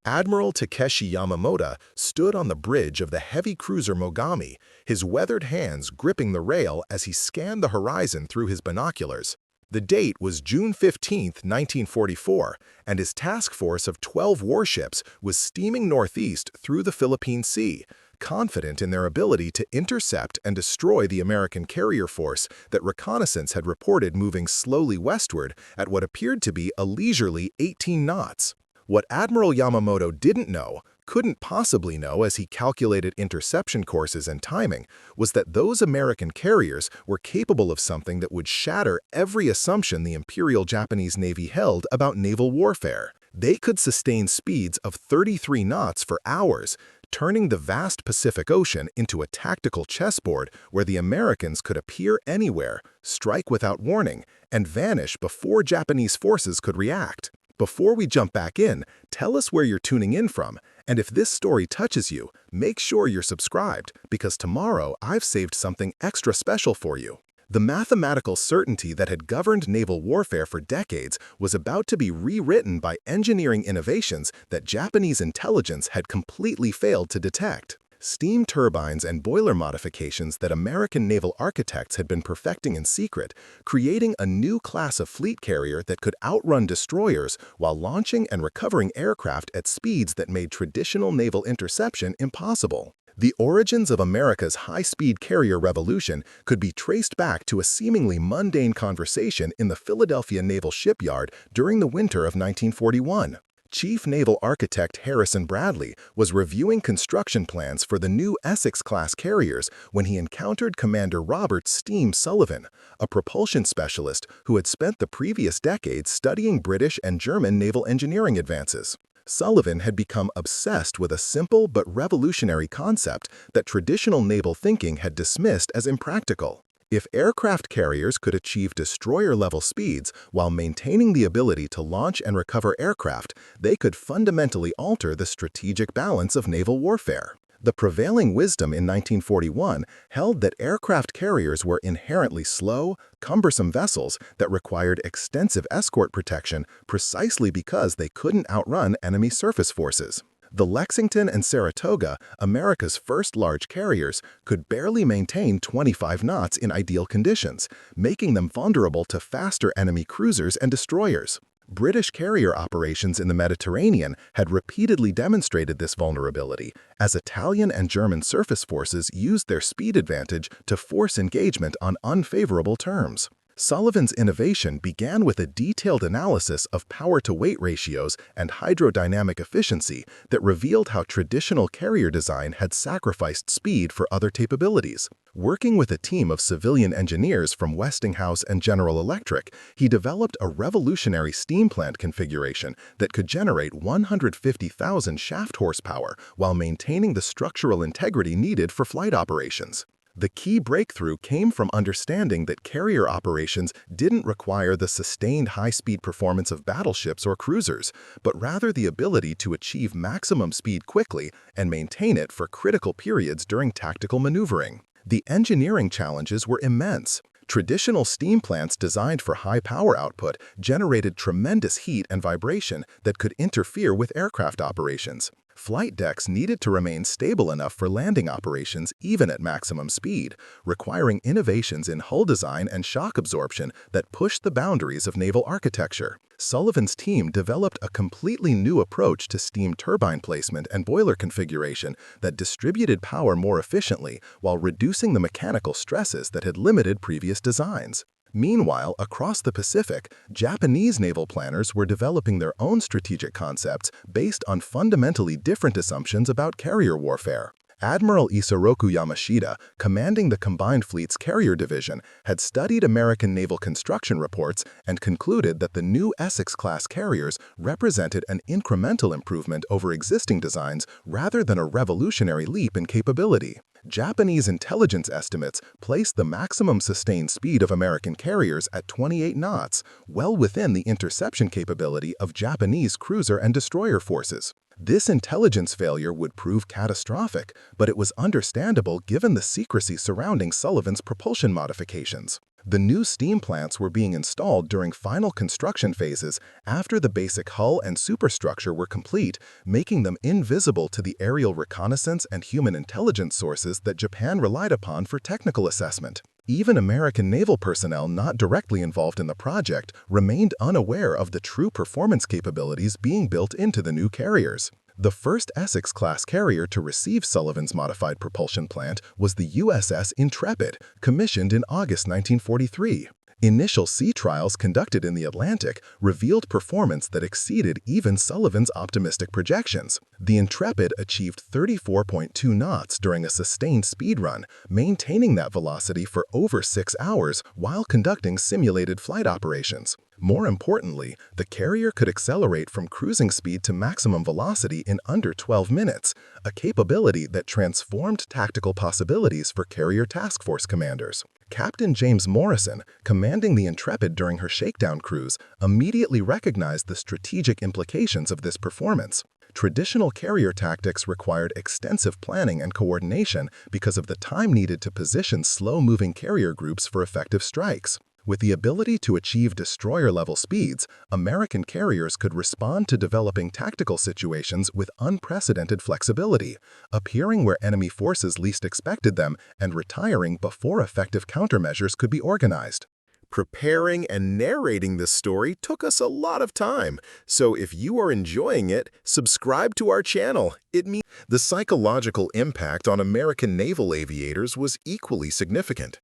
Admiral Takeshi Yamamoto stood on the bridge of the heavy cruiser Mogami, his weathered hands gripping the rail as he scanned the horizon through his binoculars. The date was June 15, 1944, and his task force of 12 warships was steaming northeast through the Philippine Sea, confident in their ability to intercept and destroy the American carrier force that reconnaissance had reported moving slowly westward at what appeared to be a leisurely 18 knots. What Admiral Yamamoto didn't know, couldn't possibly know as he calculated interception courses and timing, was that those American carriers were capable of something that would shatter every assumption the Imperial Japanese Navy held about naval warfare. They could sustain speeds of 33 knots for hours, turning the vast Pacific Ocean into a tactical chessboard where the Americans could appear anywhere, strike without warning, and vanish before Japanese forces could react. Before we jump back in, tell us where you're tuning in from, and if this story touches you, make sure you're subscribed, because tomorrow I've saved something extra special for you. The mathematical certainty that had governed naval warfare for decades was about to be rewritten by engineering innovations that Japanese intelligence had completely failed to detect. Steam turbines and boiler modifications that American naval architects had been perfecting in secret, creating a new class of fleet carrier that could outrun destroyers while launching and recovering aircraft at speeds that made traditional naval interception impossible. The origins of America's high-speed carrier revolution could be traced back to a seemingly mundane conversation in the Philadelphia Naval Shipyard during the winter of 1941. Chief Naval Architect Harrison Bradley was reviewing construction plans for the new Essex-class carriers when he encountered Commander Robert Steam Sullivan, a propulsion specialist who had spent the previous decades studying British and German naval engineering advances. Sullivan had become obsessed with a simple but revolutionary concept that traditional naval thinking had dismissed as impractical. If aircraft carriers could achieve destroyer-level speeds while maintaining the ability to launch and recover aircraft, they could fundamentally alter the strategic balance of naval warfare. The prevailing wisdom in 1941 held that aircraft carriers were inherently slow, cumbersome vessels that required extensive escort protection precisely because they couldn't outrun enemy surface forces. The Lexington and Saratoga, America's first large carriers, could barely maintain 25 knots in ideal conditions, making them vulnerable to faster enemy cruisers and destroyers. British carrier operations in the Mediterranean had repeatedly demonstrated this vulnerability, as Italian and German surface forces used their speed advantage to force engagement on unfavorable terms. Sullivan's innovation began with a detailed analysis of power-to-weight ratios and hydrodynamic efficiency that revealed how traditional carrier design had sacrificed speed for other capabilities. Working with a team of civilian engineers from Westinghouse and General Electric, he developed a revolutionary steam plant configuration that could generate 150,000 shaft horsepower while maintaining the structural integrity needed for flight operations. The key breakthrough came from understanding that carrier operations didn't require the sustained high-speed performance of battleships or cruisers, but rather the ability to achieve maximum speed quickly and maintain it for critical periods during tactical maneuvering. The engineering challenges were immense. Traditional steam plants designed for high power output generated tremendous heat and vibration that could interfere with aircraft operations. Flight decks needed to remain stable enough for landing operations even at maximum speed, requiring innovations in hull design and shock absorption that pushed the boundaries of naval architecture. Sullivan's team developed a completely new approach to steam turbine placement and boiler configuration that distributed power more efficiently while reducing the mechanical stresses that had limited previous designs. Meanwhile, across the Pacific, Japanese naval planners were developing their own strategic concepts based on fundamentally different assumptions about carrier warfare. Admiral Isoroku Yamashita, commanding the Combined Fleet's Carrier Division, had studied American naval construction reports and concluded that the new Essex-class carriers represented an incremental improvement over existing designs rather than a revolutionary leap in capability. Japanese intelligence estimates placed the maximum sustained speed of American carriers at 28 knots, well within the interception capability of Japanese cruiser and destroyer forces. This intelligence failure would prove catastrophic, but it was understandable given the secrecy surrounding Sullivan's propulsion modifications. The new steam plants were being installed during final construction phases after the basic hull and superstructure were complete, making them invisible to the aerial reconnaissance and human intelligence sources that Japan relied upon for technical assessment. Even American naval personnel not directly involved in the project remained unaware of the true performance capabilities being built into the new carriers. The first Essex-class carrier to receive Sullivan's modified propulsion plant was the USS Intrepid, commissioned in August 1943. Initial sea trials conducted in the Atlantic revealed performance that exceeded even Sullivan's optimistic projections. The Intrepid achieved 34.2 knots during a sustained speed run, maintaining that velocity for over 6 hours while conducting simulated flight operations. More importantly, the carrier could accelerate from cruising speed to maximum velocity in under 12 minutes, a capability that transformed tactical possibilities for carrier task force commanders. Captain James Morrison, commanding the Intrepid during her shakedown cruise, immediately recognized the strategic implications of this performance. Traditional carrier tactics required extensive planning and coordination because of the time needed to position slow-moving carrier groups for effective strikes. With the ability to achieve destroyer-level speeds, American carriers could respond to developing tactical situations with unprecedented flexibility, appearing where enemy forces least expected them and retiring before effective countermeasures could be organized. Preparing and narrating this story took us a lot of time, so if you are enjoying it, subscribe to our channel. It means the psychological impact on American naval aviators was equally significant.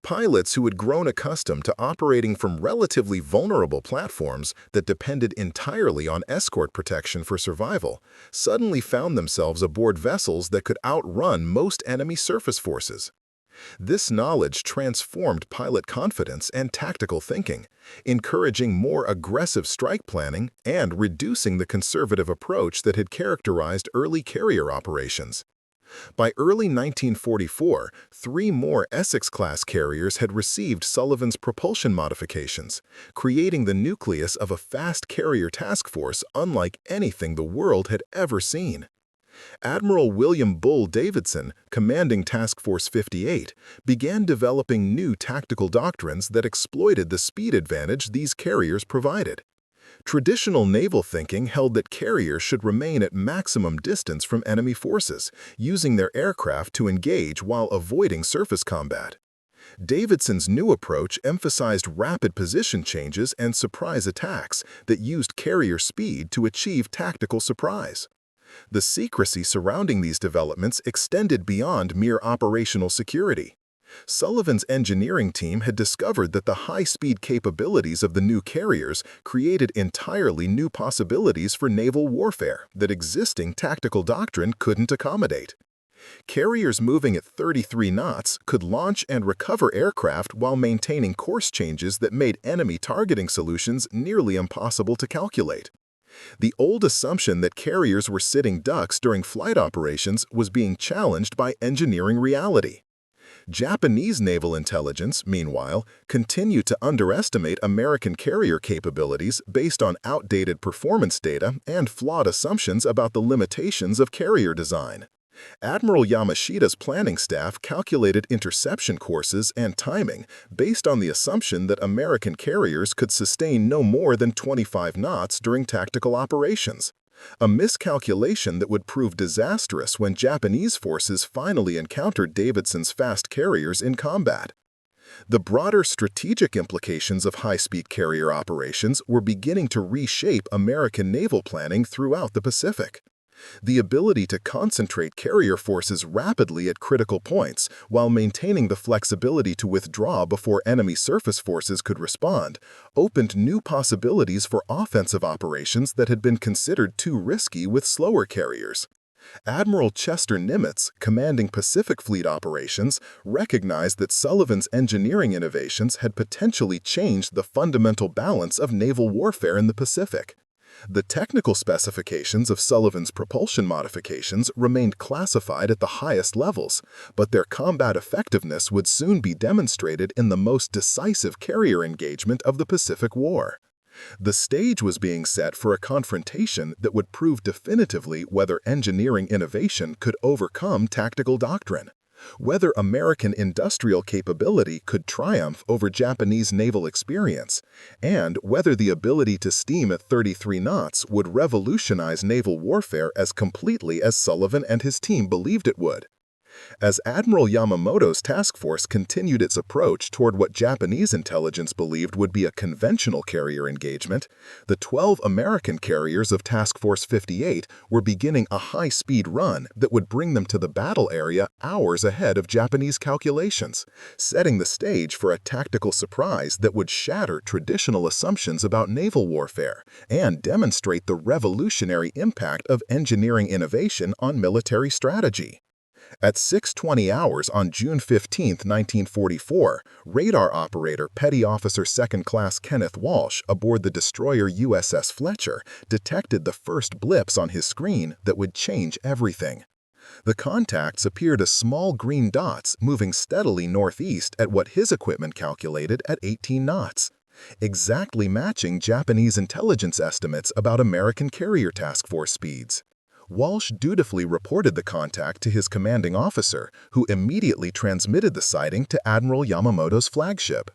Pilots who had grown accustomed to operating from relatively vulnerable platforms that depended entirely on escort protection for survival suddenly found themselves aboard vessels that could outrun most enemy surface forces. This knowledge transformed pilot confidence and tactical thinking, encouraging more aggressive strike planning and reducing the conservative approach that had characterized early carrier operations. By early 1944, 3 more Essex-class carriers had received Sullivan's propulsion modifications, creating the nucleus of a fast carrier task force unlike anything the world had ever seen. Admiral William Bull Davidson, commanding Task Force 58, began developing new tactical doctrines that exploited the speed advantage these carriers provided. Traditional naval thinking held that carriers should remain at maximum distance from enemy forces, using their aircraft to engage while avoiding surface combat. Davidson's new approach emphasized rapid position changes and surprise attacks that used carrier speed to achieve tactical surprise. The secrecy surrounding these developments extended beyond mere operational security. Sullivan's engineering team had discovered that the high-speed capabilities of the new carriers created entirely new possibilities for naval warfare that existing tactical doctrine couldn't accommodate. Carriers moving at 33 knots could launch and recover aircraft while maintaining course changes that made enemy targeting solutions nearly impossible to calculate. The old assumption that carriers were sitting ducks during flight operations was being challenged by engineering reality. Japanese naval intelligence, meanwhile, continued to underestimate American carrier capabilities based on outdated performance data and flawed assumptions about the limitations of carrier design. Admiral Yamashita's planning staff calculated interception courses and timing based on the assumption that American carriers could sustain no more than 25 knots during tactical operations, a miscalculation that would prove disastrous when Japanese forces finally encountered Davidson's fast carriers in combat. The broader strategic implications of high-speed carrier operations were beginning to reshape American naval planning throughout the Pacific. The ability to concentrate carrier forces rapidly at critical points while maintaining the flexibility to withdraw before enemy surface forces could respond opened new possibilities for offensive operations that had been considered too risky with slower carriers. Admiral Chester Nimitz, commanding Pacific Fleet operations, recognized that Sullivan's engineering innovations had potentially changed the fundamental balance of naval warfare in the Pacific. The technical specifications of Sullivan's propulsion modifications remained classified at the highest levels, but their combat effectiveness would soon be demonstrated in the most decisive carrier engagement of the Pacific War. The stage was being set for a confrontation that would prove definitively whether engineering innovation could overcome tactical doctrine, whether American industrial capability could triumph over Japanese naval experience, and whether the ability to steam at 33 knots would revolutionize naval warfare as completely as Sullivan and his team believed it would. As Admiral Yamamoto's task force continued its approach toward what Japanese intelligence believed would be a conventional carrier engagement, the 12 American carriers of Task Force 58 were beginning a high-speed run that would bring them to the battle area hours ahead of Japanese calculations, setting the stage for a tactical surprise that would shatter traditional assumptions about naval warfare and demonstrate the revolutionary impact of engineering innovation on military strategy. At 6:20 hours on June 15, 1944, radar operator Petty Officer Second Class Kenneth Walsh aboard the destroyer USS Fletcher detected the first blips on his screen that would change everything. The contacts appeared as small green dots moving steadily northeast at what his equipment calculated at 18 knots, exactly matching Japanese intelligence estimates about American carrier task force speeds. Walsh dutifully reported the contact to his commanding officer, who immediately transmitted the sighting to Admiral Yamamoto's flagship.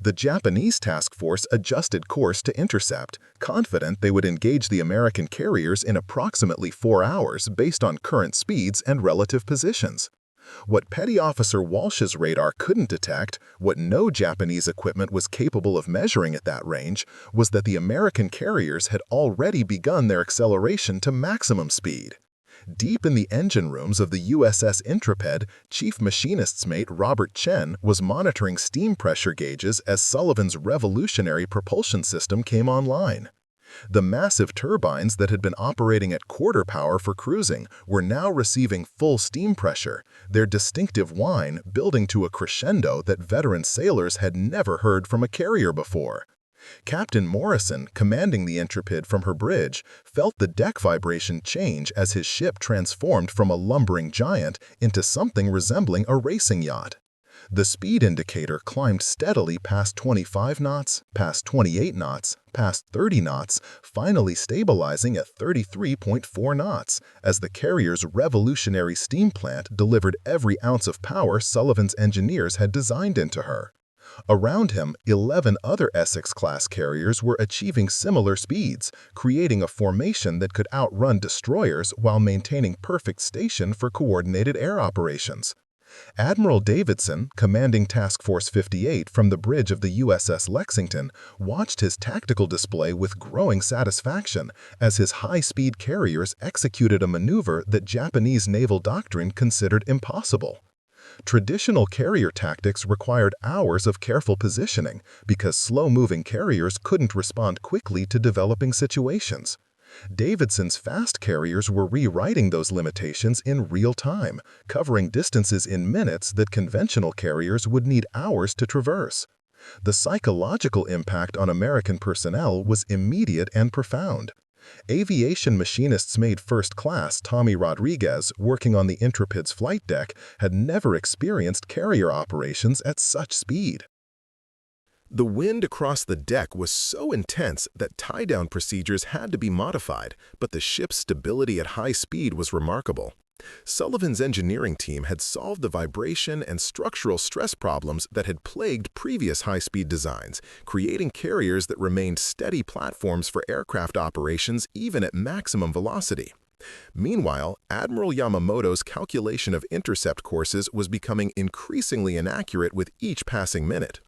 The Japanese task force adjusted course to intercept, confident they would engage the American carriers in approximately 4 hours based on current speeds and relative positions. What Petty Officer Walsh's radar couldn't detect, what no Japanese equipment was capable of measuring at that range, was that the American carriers had already begun their acceleration to maximum speed. Deep in the engine rooms of the USS Intrepid, Chief Machinist's mate Robert Chen was monitoring steam pressure gauges as Sullivan's revolutionary propulsion system came online. The massive turbines that had been operating at quarter power for cruising were now receiving full steam pressure, their distinctive whine building to a crescendo that veteran sailors had never heard from a carrier before. Captain Morrison, commanding the Intrepid from her bridge, felt the deck vibration change as his ship transformed from a lumbering giant into something resembling a racing yacht. The speed indicator climbed steadily past 25 knots, past 28 knots, past 30 knots, finally stabilizing at 33.4 knots, as the carrier's revolutionary steam plant delivered every ounce of power Sullivan's engineers had designed into her. Around him, 11 other Essex-class carriers were achieving similar speeds, creating a formation that could outrun destroyers while maintaining perfect station for coordinated air operations. Admiral Davidson, commanding Task Force 58 from the bridge of the USS Lexington, watched his tactical display with growing satisfaction as his high-speed carriers executed a maneuver that Japanese naval doctrine considered impossible. Traditional carrier tactics required hours of careful positioning because slow-moving carriers couldn't respond quickly to developing situations. Davidson's fast carriers were rewriting those limitations in real time, covering distances in minutes that conventional carriers would need hours to traverse. The psychological impact on American personnel was immediate and profound. Aviation machinists made first class Tommy Rodriguez, working on the Intrepid's flight deck, had never experienced carrier operations at such speed. The wind across the deck was so intense that tie-down procedures had to be modified, but the ship's stability at high speed was remarkable. Sullivan's engineering team had solved the vibration and structural stress problems that had plagued previous high-speed designs, creating carriers that remained steady platforms for aircraft operations even at maximum velocity. Meanwhile, Admiral Yamamoto's calculation of intercept courses was becoming increasingly inaccurate with each passing minute.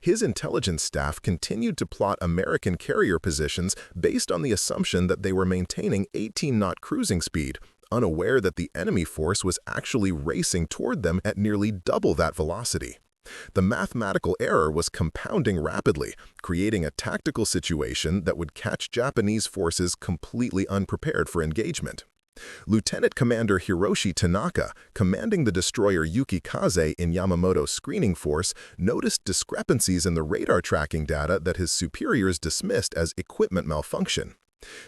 His intelligence staff continued to plot American carrier positions based on the assumption that they were maintaining 18-knot cruising speed, unaware that the enemy force was actually racing toward them at nearly double that velocity. The mathematical error was compounding rapidly, creating a tactical situation that would catch Japanese forces completely unprepared for engagement. Lieutenant Commander Hiroshi Tanaka, commanding the destroyer Yukikaze in Yamamoto's screening force, noticed discrepancies in the radar tracking data that his superiors dismissed as equipment malfunction.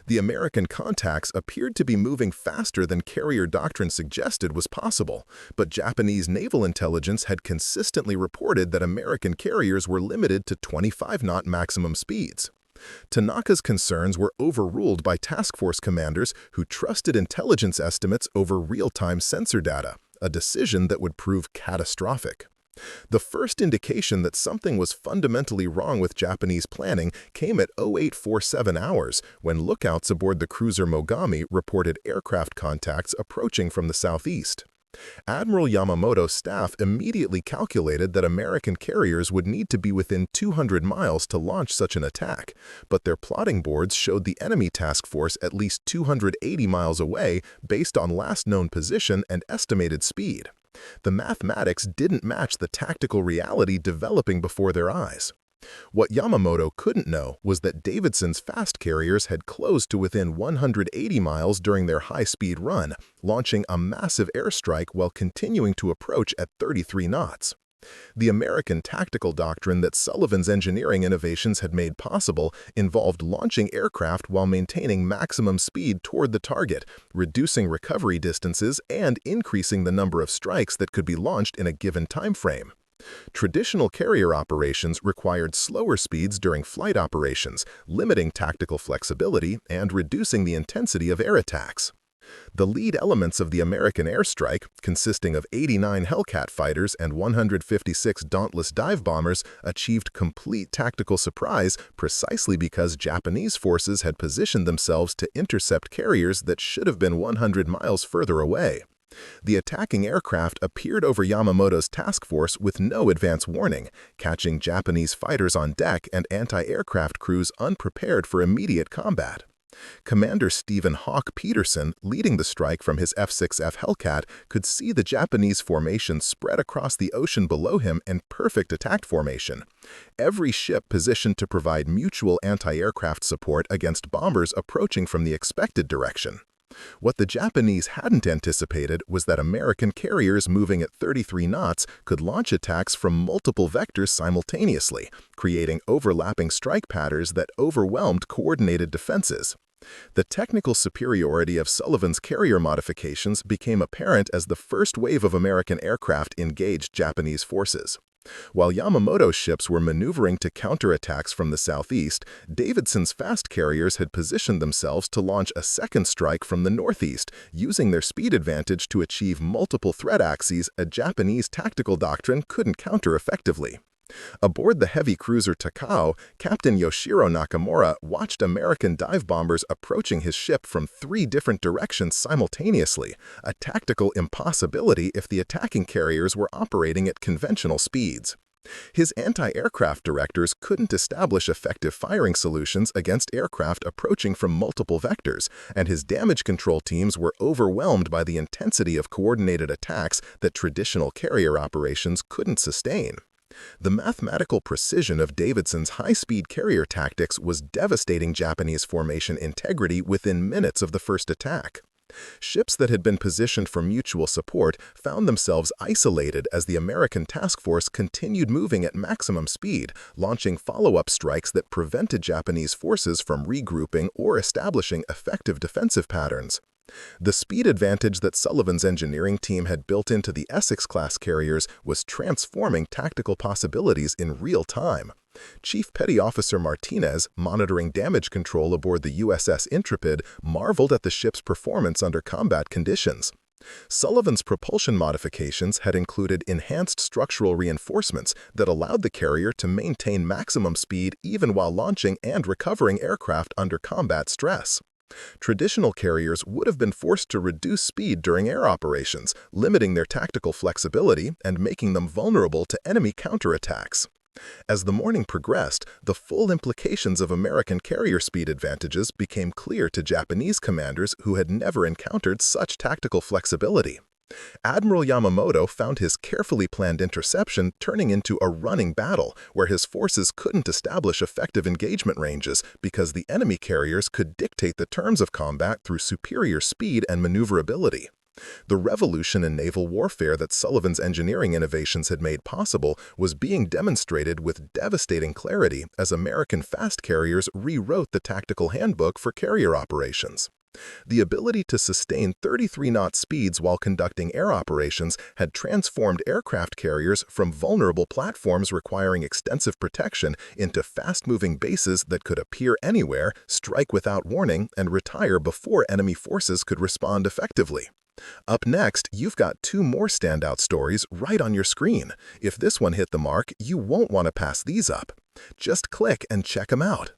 The American contacts appeared to be moving faster than carrier doctrine suggested was possible, but Japanese naval intelligence had consistently reported that American carriers were limited to 25-knot maximum speeds. Tanaka's concerns were overruled by task force commanders who trusted intelligence estimates over real-time sensor data, a decision that would prove catastrophic. The first indication that something was fundamentally wrong with Japanese planning came at 0847 hours when lookouts aboard the cruiser Mogami reported aircraft contacts approaching from the southeast. Admiral Yamamoto's staff immediately calculated that American carriers would need to be within 200 miles to launch such an attack, but their plotting boards showed the enemy task force at least 280 miles away based on last known position and estimated speed. The mathematics didn't match the tactical reality developing before their eyes. What Yamamoto couldn't know was that Davidson's fast carriers had closed to within 180 miles during their high-speed run, launching a massive airstrike while continuing to approach at 33 knots. The American tactical doctrine that Sullivan's engineering innovations had made possible involved launching aircraft while maintaining maximum speed toward the target, reducing recovery distances, and increasing the number of strikes that could be launched in a given time frame. Traditional carrier operations required slower speeds during flight operations, limiting tactical flexibility and reducing the intensity of air attacks. The lead elements of the American airstrike, consisting of 89 Hellcat fighters and 156 Dauntless dive bombers, achieved complete tactical surprise precisely because Japanese forces had positioned themselves to intercept carriers that should have been 100 miles further away. The attacking aircraft appeared over Yamamoto's task force with no advance warning, catching Japanese fighters on deck and anti-aircraft crews unprepared for immediate combat. Commander Stephen Hawk Peterson, leading the strike from his F-6F Hellcat, could see the Japanese formation spread across the ocean below him in perfect attack formation. Every ship positioned to provide mutual anti-aircraft support against bombers approaching from the expected direction. What the Japanese hadn't anticipated was that American carriers moving at 33 knots could launch attacks from multiple vectors simultaneously, creating overlapping strike patterns that overwhelmed coordinated defenses. The technical superiority of Sullivan's carrier modifications became apparent as the first wave of American aircraft engaged Japanese forces. While Yamamoto's ships were maneuvering to counterattacks from the southeast, Davidson's fast carriers had positioned themselves to launch a second strike from the northeast, using their speed advantage to achieve multiple threat axes a Japanese tactical doctrine couldn't counter effectively. Aboard the heavy cruiser Takao, Captain Yoshiro Nakamura watched American dive bombers approaching his ship from 3 different directions simultaneously, a tactical impossibility if the attacking carriers were operating at conventional speeds. His anti-aircraft directors couldn't establish effective firing solutions against aircraft approaching from multiple vectors, and his damage control teams were overwhelmed by the intensity of coordinated attacks that traditional carrier operations couldn't sustain. The mathematical precision of Davidson's high-speed carrier tactics was devastating Japanese formation integrity within minutes of the first attack. Ships that had been positioned for mutual support found themselves isolated as the American task force continued moving at maximum speed, launching follow-up strikes that prevented Japanese forces from regrouping or establishing effective defensive patterns. The speed advantage that Sullivan's engineering team had built into the Essex-class carriers was transforming tactical possibilities in real time. Chief Petty Officer Martinez, monitoring damage control aboard the USS Intrepid, marveled at the ship's performance under combat conditions. Sullivan's propulsion modifications had included enhanced structural reinforcements that allowed the carrier to maintain maximum speed even while launching and recovering aircraft under combat stress. Traditional carriers would have been forced to reduce speed during air operations, limiting their tactical flexibility and making them vulnerable to enemy counterattacks. As the morning progressed, the full implications of American carrier speed advantages became clear to Japanese commanders who had never encountered such tactical flexibility. Admiral Yamamoto found his carefully planned interception turning into a running battle where his forces couldn't establish effective engagement ranges because the enemy carriers could dictate the terms of combat through superior speed and maneuverability. The revolution in naval warfare that Sullivan's engineering innovations had made possible was being demonstrated with devastating clarity as American fast carriers rewrote the tactical handbook for carrier operations. The ability to sustain 33-knot speeds while conducting air operations had transformed aircraft carriers from vulnerable platforms requiring extensive protection into fast-moving bases that could appear anywhere, strike without warning, and retire before enemy forces could respond effectively. Up next, you've got two more standout stories right on your screen. If this one hit the mark, you won't want to pass these up. Just click and check them out.